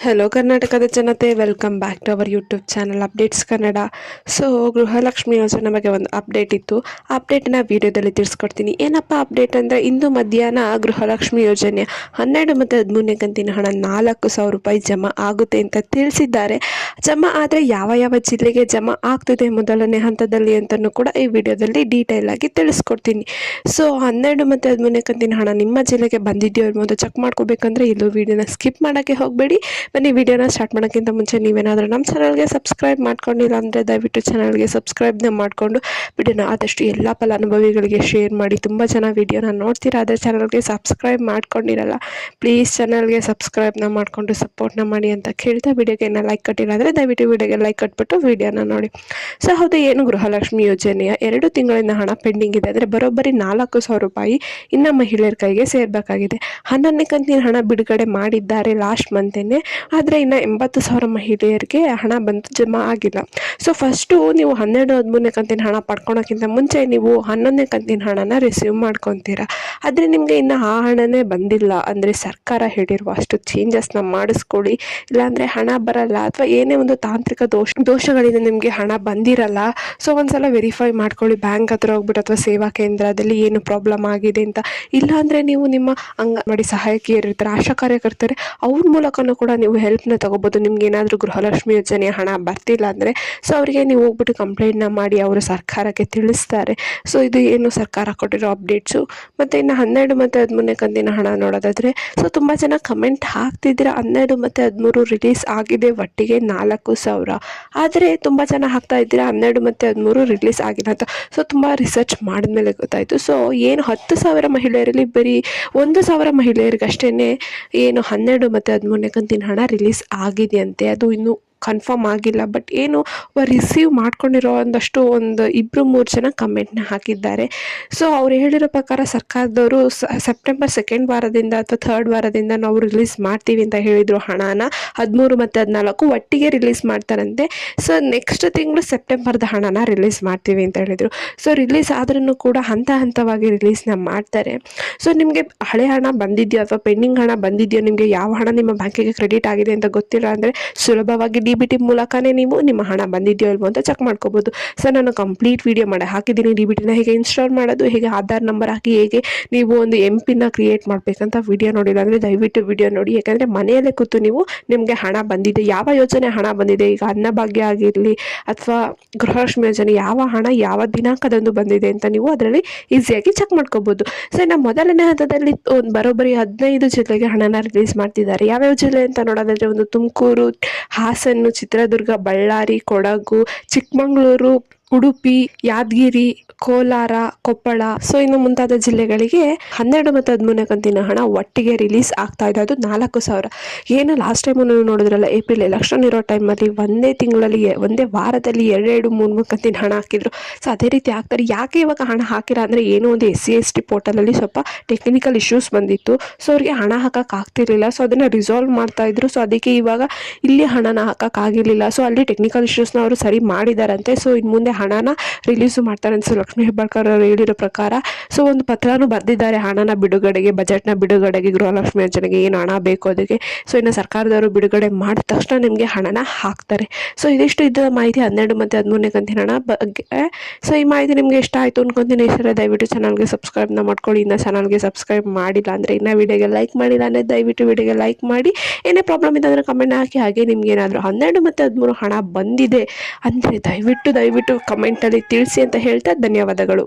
Hello ಕರ್ನಾಟಕದ ಜನತೆ, welcome back to our YouTube channel updates Kannada. So Gruhalakshmi ಯೋಜನೆ ಬಗ್ಗೆ ಒಂದು ಅಪ್ಡೇಟ್ ಇತ್ತು. ಆ ಅಪ್ಡೇಟ್ನ ವಿಡಿಯೋದಲ್ಲಿ ತಿಳಿಸ್ಕೊಡ್ತೀನಿ. ಏನಪ್ಪ ಅಪ್ಡೇಟ್ ಅಂದರೆ, ಇಂದು ಮಧ್ಯಾಹ್ನ ಗೃಹಲಕ್ಷ್ಮಿ ಯೋಜನೆ 12 ಮತ್ತು 13ನೇ ಕಂತಿನ ಹಣ 4,000 ರೂಪಾಯಿ ಜಮಾ ಆಗುತ್ತೆ ಅಂತ ತಿಳಿಸಿದ್ದಾರೆ. ಜಮಾ ಆದರೆ ಯಾವ ಜಿಲ್ಲೆಗೆ ಜಮಾ ಆಗ್ತಿದೆ ಮೊದಲನೇ ಹಂತದಲ್ಲಿ ಅಂತಲೂ ಕೂಡ ಈ ವಿಡಿಯೋದಲ್ಲಿ ಡೀಟೇಲ್ ಆಗಿ ತಿಳಿಸ್ಕೊಡ್ತೀನಿ. ಸೊ 12 ಮತ್ತು 13ನೇ ಕಂತಿನ ಹಣ ನಿಮ್ಮ ಜಿಲ್ಲೆಗೆ ಬಂದಿದೆಯೋ ಇರ್ಬೋದು ಚೆಕ್ ಮಾಡ್ಕೋಬೇಕಂದ್ರೆ ಇಲ್ಲೂ ವಿಡಿಯೋನ ಸ್ಕಿಪ್ ಮಾಡೋಕ್ಕೆ ಹೋಗಬೇಡಿ. ಬನ್ನಿ ವಿಡಿಯೋನ ಸ್ಟಾರ್ಟ್ ಮಾಡೋಕ್ಕಿಂತ ಮುಂಚೆ ನೀವೇನಾದರೂ ನಮ್ಮ ಚಾನಲ್ಗೆ ಸಬ್ಸ್ಕ್ರೈಬ್ ಮಾಡ್ಕೊಂಡಿಲ್ಲ ಅಂದರೆ ದಯವಿಟ್ಟು ಚಾನಲ್ಗೆ ಸಬ್ಸ್ಕ್ರೈಬ್ನ ಮಾಡಿಕೊಂಡು ವಿಡಿಯೋನ ಆದಷ್ಟು ಎಲ್ಲ ಫಲಾನುಭವಿಗಳಿಗೆ ಶೇರ್ ಮಾಡಿ. ತುಂಬ ಜನ ವಿಡಿಯೋನ ನೋಡ್ತೀರಾ, ಆದರೆ ಚಾನಲ್ಗೆ ಸಬ್ಸ್ಕ್ರೈಬ್ ಮಾಡ್ಕೊಂಡಿರಲ್ಲ. ಪ್ಲೀಸ್ ಚಾನಲ್ಗೆ ಸಬ್ಸ್ಕ್ರೈಬ್ನ ಮಾಡಿಕೊಂಡು ಸಪೋರ್ಟ್ನ ಮಾಡಿ ಅಂತ ಕೇಳ್ತಾ, ವಿಡಿಯೋಗೆ ಏನೋ ಲೈಕ್ ಕೊಟ್ಟಿಲ್ಲ ಅಂದರೆ ದಯವಿಟ್ಟು ವಿಡಿಯೋಗೆ ಲೈಕ್ ಕೊಟ್ಬಿಟ್ಟು ವಿಡಿಯೋನ ನೋಡಿ. ಸೊ ಹೌದು, ಏನು ಗೃಹಲಕ್ಷ್ಮಿ ಯೋಜನೆಯ 2 ತಿಂಗಳಿಂದ ಹಣ ಪೆಂಡಿಂಗ್ ಇದೆ. ಅಂದರೆ ಬರೋಬ್ಬರಿ 4,000 ರೂಪಾಯಿ ಇನ್ನು ಮಹಿಳೆಯರ ಕೈಗೆ ಸೇರಬೇಕಾಗಿದೆ. 11ನೇ ಕಂತಿನ ಹಣ ಬಿಡುಗಡೆ ಮಾಡಿದ್ದಾರೆ ಲಾಸ್ಟ್ ಮಂತೇನೆ, ಆದರೆ ಇನ್ನು 80,000 ಮಹಿಳೆಯರಿಗೆ ಹಣ ಬಂದು ಜಮಾ ಆಗಿಲ್ಲ. ಸೊ ಫಸ್ಟು ನೀವು 12, 13ನೇ ಕಂತಿನ ಹಣ ಪಡ್ಕೊಳೋಕ್ಕಿಂತ ಮುಂಚೆ ನೀವು 11ನೇ ಕಂತಿನ ಹಣನ ರಿಸೀವ್ ಮಾಡ್ಕೊತೀರಾ. ಆದರೆ ನಿಮಗೆ ಇನ್ನು ಆ ಹಣನೇ ಬಂದಿಲ್ಲ ಅಂದರೆ ಸರ್ಕಾರ ಹೇಳಿರುವ ಅಷ್ಟು ಚೇಂಜಸ್ನ ಮಾಡಿಸ್ಕೊಳ್ಳಿ, ಇಲ್ಲಾಂದರೆ ಹಣ ಬರಲ್ಲ. ಅಥವಾ ಏನೇ ಒಂದು ತಾಂತ್ರಿಕ ದೋಷಗಳಿಂದ ನಿಮಗೆ ಹಣ ಬಂದಿರಲ್ಲ. ಸೊ ಒಂದ್ಸಲ ವೆರಿಫೈ ಮಾಡ್ಕೊಳ್ಳಿ, ಬ್ಯಾಂಕ್ ಹತ್ರ ಹೋಗ್ಬಿಟ್ಟು ಅಥವಾ ಸೇವಾ ಕೇಂದ್ರದಲ್ಲಿ ಏನು ಪ್ರಾಬ್ಲಮ್ ಆಗಿದೆ ಅಂತ. ಇಲ್ಲಾಂದರೆ ನೀವು ನಿಮ್ಮ ಅಂಗನವಾಡಿ ಸಹಾಯಕಿಯರು ಇರ್ತಾರೆ, ಆಶಾ ಕಾರ್ಯಕರ್ತರೆ, ಅವ್ರ ಮೂಲಕನೂ ಕೂಡ ನೀವು ಹೆಲ್ಪ್ನ ತೊಗೋಬೋದು. ನಿಮ್ಗೆ ಏನಾದರೂ ಗೃಹಲಕ್ಷ್ಮಿ ಯೋಜನೆಯ ಹಣ ಬರ್ತಿಲ್ಲ ಅಂದರೆ ಸೊ ಅವರಿಗೆ ನೀವು ಹೋಗ್ಬಿಟ್ಟು ಕಂಪ್ಲೇಂಟ್ನ ಮಾಡಿ ಅವರು ಸರ್ಕಾರಕ್ಕೆ ತಿಳಿಸ್ತಾರೆ. ಸೊ ಇದು ಏನು ಸರ್ಕಾರ ಕೊಟ್ಟಿರೋ ಅಪ್ಡೇಟ್ಸು. ಮತ್ತು ಇನ್ನು 12 ಮತ್ತು 13ನೇ ಕಂತಿನ ಹಣ ನೋಡೋದಾದರೆ, ಸೊ ತುಂಬ ಜನ ಕಮೆಂಟ್ ಹಾಕ್ತಿದ್ದೀರಾ 12 ಮತ್ತು 13 ರಿಲೀಸ್ ಆಗಿದೆ ಒಟ್ಟಿಗೆ 4,000. ಆದರೆ ತುಂಬ ಜನ ಹಾಕ್ತಾ ಇದ್ದೀರಾ 12 ಮತ್ತು 13 ರಿಲೀಸ್ ಆಗಿಲ್ಲ ಅಂತ. ಸೊ ತುಂಬ ರಿಸರ್ಚ್ ಮಾಡಿದ್ಮೇಲೆ ಗೊತ್ತಾಯಿತು. ಸೊ ಏನು 10,000 ಮಹಿಳೆಯರಲ್ಲಿ ಬರೀ 1,000 ಮಹಿಳೆಯರಿಗಷ್ಟೇ ಏನು 12 ಮತ್ತು 13ನೇ ಕಂತಿನ ಹಣ ರಿಲೀಸ್ ಆಗಿದೆಯಂತೆ. ಅದು ಇನ್ನೂ ಕನ್ಫರ್ಮ್ ಆಗಿಲ್ಲ. ಬಟ್ ಏನು ರಿಸೀವ್ ಮಾಡ್ಕೊಂಡಿರೋ ಒಂದು 2-3 ಜನ ಕಮೆಂಟ್ನ ಹಾಕಿದ್ದಾರೆ. ಸೊ ಅವ್ರು ಹೇಳಿರೋ ಪ್ರಕಾರ ಸರ್ಕಾರದವರು ಸೆಪ್ಟೆಂಬರ್ 2nd ವಾರದಿಂದ ಅಥವಾ 3rd ವಾರದಿಂದ ನಾವು ರಿಲೀಸ್ ಮಾಡ್ತೀವಿ ಅಂತ ಹೇಳಿದರು. ಹಣನ 13 ಮತ್ತು 14 ಒಟ್ಟಿಗೆ ರಿಲೀಸ್ ಮಾಡ್ತಾರಂತೆ. ಸೊ ನೆಕ್ಸ್ಟ್ ತಿಂಗಳು ಸೆಪ್ಟೆಂಬರ್ದ ಹಣನ ರಿಲೀಸ್ ಮಾಡ್ತೀವಿ ಅಂತ ಹೇಳಿದರು. ಸೊ ರಿಲೀಸ್ ಆದ್ರೂ ಕೂಡ ಹಂತವಾಗಿ ರಿಲೀಸ್ನ ಮಾಡ್ತಾರೆ. ಸೊ ನಿಮಗೆ ಹಳೆ ಹಣ ಬಂದಿದೆಯೋ ಅಥವಾ ಪೆಂಡಿಂಗ್ ಹಣ ಬಂದಿದೆಯೋ, ನಿಮಗೆ ಯಾವ ಹಣ ನಿಮ್ಮ ಬ್ಯಾಂಕಿಗೆ ಕ್ರೆಡಿಟ್ ಆಗಿದೆ ಅಂತ ಗೊತ್ತಿಲ್ಲ ಅಂದರೆ ಸುಲಭವಾಗಿ DBT ಮೂಲಕನೇ ನೀವು ನಿಮ್ಮ ಹಣ ಬಂದಿದೆಯೋ ಇಲ್ವೋ ಅಂತ ಚೆಕ್ ಮಾಡ್ಕೋಬೋದು. ಸೊ ನಾನು ಕಂಪ್ಲೀಟ್ ವಿಡಿಯೋ ಮಾಡಿ ಹಾಕಿದ್ದೀನಿ. DBTನ ಹೇಗೆ ಇನ್ಸ್ಟಾಲ್ ಮಾಡೋದು, ಹೇಗೆ ಆಧಾರ್ ನಂಬರ್ ಹಾಕಿ ಹೇಗೆ ನೀವು ಒಂದು MP ಕ್ರಿಯೇಟ್ ಮಾಡಬೇಕಂತ ವಿಡಿಯೋ ನೋಡಿಲ್ಲ ಅಂದರೆ ದಯವಿಟ್ಟು ವಿಡಿಯೋ ನೋಡಿ. ಯಾಕಂದರೆ ಮನೆಯಲ್ಲೇ ಕೂತು ನೀವು ನಿಮಗೆ ಹಣ ಬಂದಿದೆ, ಯಾವ ಯೋಜನೆ ಹಣ ಬಂದಿದೆ, ಈಗ ಅನ್ನಭಾಗ್ಯ ಆಗಿರಲಿ ಅಥವಾ ಗೃಹಲಕ್ಷ್ಮಿ ಯೋಜನೆ ಯಾವ ಹಣ ಯಾವ ದಿನಾಂಕದಂದು ಬಂದಿದೆ ಅಂತ ನೀವು ಅದರಲ್ಲಿ ಈಸಿಯಾಗಿ ಚೆಕ್ ಮಾಡ್ಕೋಬೋದು. ಸೊ ಇನ್ನು ಮೊದಲನೇ ಹಂತದಲ್ಲಿ ಬರೋಬ್ಬರಿ 15 ಜಿಲ್ಲೆಗೆ ಹಣನ ರಿಲೀಸ್ ಮಾಡ್ತಿದ್ದಾರೆ. ಯಾವ್ಯಾವ ಜಿಲ್ಲೆ ಅಂತ ನೋಡೋದಾದರೆ, ಒಂದು ತುಮಕೂರು, ಹಾಸನ, ಚಿತ್ರದುರ್ಗ, ಬಳ್ಳಾರಿ, ಕೊಡಗು, ಚಿಕ್ಕಮಗಳೂರು, ಉಡುಪಿ, ಯಾದಗಿರಿ, ಕೋಲಾರ, ಕೊಪ್ಪಳ, ಸೊ ಇನ್ನು ಮುಂತಾದ ಜಿಲ್ಲೆಗಳಿಗೆ 12 ಮತ್ತು 13ನೇ ಕಂತಿನ ಹಣ ಒಟ್ಟಿಗೆ ರಿಲೀಸ್ ಆಗ್ತಾ ಇದೆ. ಅದು 4,000. ಏನು ಲಾಸ್ಟ್ ಟೈಮು ನೀವು ನೋಡಿದ್ರಲ್ಲ, ಏಪ್ರಿಲ್ ಎಲೆಕ್ಷನ್ ಇರೋ ಟೈಮಲ್ಲಿ ಒಂದೇ ವಾರದಲ್ಲಿ 2-3 ಕಂತಿನ ಹಣ ಹಾಕಿದ್ರು. ಸೊ ಅದೇ ರೀತಿ ಆಗ್ತಾರೆ. ಯಾಕೆ ಇವಾಗ ಹಣ ಹಾಕಿಲ್ಲ ಅಂದರೆ, ಏನೋ ಒಂದು SC/ST ಪೋರ್ಟಲಲ್ಲಿ ಸ್ವಲ್ಪ ಟೆಕ್ನಿಕಲ್ ಇಶ್ಯೂಸ್ ಬಂದಿತ್ತು. ಸೊ ಅವ್ರಿಗೆ ಹಣ ಹಾಕೋಕ್ಕಾಗ್ತಿರ್ಲಿಲ್ಲ. ಸೊ ಅದನ್ನು ರಿಸಾಲ್ವ್ ಮಾಡ್ತಾಯಿದ್ರು. ಸೊ ಅದಕ್ಕೆ ಇವಾಗ ಇಲ್ಲಿ ಹಣನ ಹಾಕೋಕ್ಕಾಗಿರಲಿಲ್ಲ. ಸೊ ಅಲ್ಲಿ ಟೆಕ್ನಿಕಲ್ ಇಶ್ಯೂಸ್ನ ಅವರು ಸರಿ ಮಾಡಿದಾರಂತೆ. ಸೊ ಇನ್ನು ಮುಂದೆ ಹಣನ ರಿಲೀಸು ಮಾಡ್ತಾರೆ ಅಂತ ಲಕ್ಷ್ಮೀ ಹೆಬ್ಬಾಳ್ಕರ್ ಅವರು ಹೇಳಿರೋ ಪ್ರಕಾರ. ಸೊ ಒಂದು ಪತ್ರನೂ ಬರೆದಿದ್ದಾರೆ ಹಣನ ಬಿಡುಗಡೆಗೆ, ಬಜೆಟ್ನ ಬಿಡುಗಡೆಗೆ, ಗೃಹಲಕ್ಷ್ಮಿ ಯೋಜನೆಗೆ ಏನು ಹಣ ಬೇಕು ಅದಕ್ಕೆ. ಸೊ ಇನ್ನು ಸರ್ಕಾರದವರು ಬಿಡುಗಡೆ ಮಾಡಿದ ತಕ್ಷಣ ನಿಮಗೆ ಹಣನ ಹಾಕ್ತಾರೆ. ಸೊ ಇದಿಷ್ಟು ಇದ್ದ ಮಾಹಿತಿ 12 ಮತ್ತು 13ನೇ ಕಂತಿನ ಹಣ ಬಗ್ಗೆ. ಸೊ ಈ ಮಾಹಿತಿ ನಿಮಗೆ ಇಷ್ಟ ಆಯಿತು ಅನ್ಕೊಂತೀನಿ. ಸರಿ, ದಯವಿಟ್ಟು ಚಾನಲ್ಗೆ ಸಬ್ಸ್ಕ್ರೈಬ್ನ ಮಾಡ್ಕೊಳ್ಳಿ. ಇನ್ನು ಚಾನಲ್ಗೆ ಸಬ್ಸ್ಕ್ರೈಬ್ ಮಾಡಿಲ್ಲ ಅಂದರೆ, ಇನ್ನು ವಿಡಿಯೋಗೆ ಲೈಕ್ ಮಾಡಿಲ್ಲ ಅಂದರೆ ದಯವಿಟ್ಟು ವಿಡಿಯೋಗೆ ಲೈಕ್ ಮಾಡಿ. ಏನೇ ಪ್ರಾಬ್ಲಮ್ ಇದೆ ಅಂದರೆ ಕಮೆಂಟ್ ಹಾಕಿ. ಹಾಗೆ ನಿಮ್ಗೆ ಏನಾದರೂ 12 ಮತ್ತು 13 ಹಣ ಬಂದಿದೆ ಅಂದರೆ ದಯವಿಟ್ಟು ಕಮೆಂಟಲ್ಲಿ ತಿಳಿಸಿ ಅಂತ ಹೇಳ್ತಾ ಧನ್ಯವಾದಗಳು.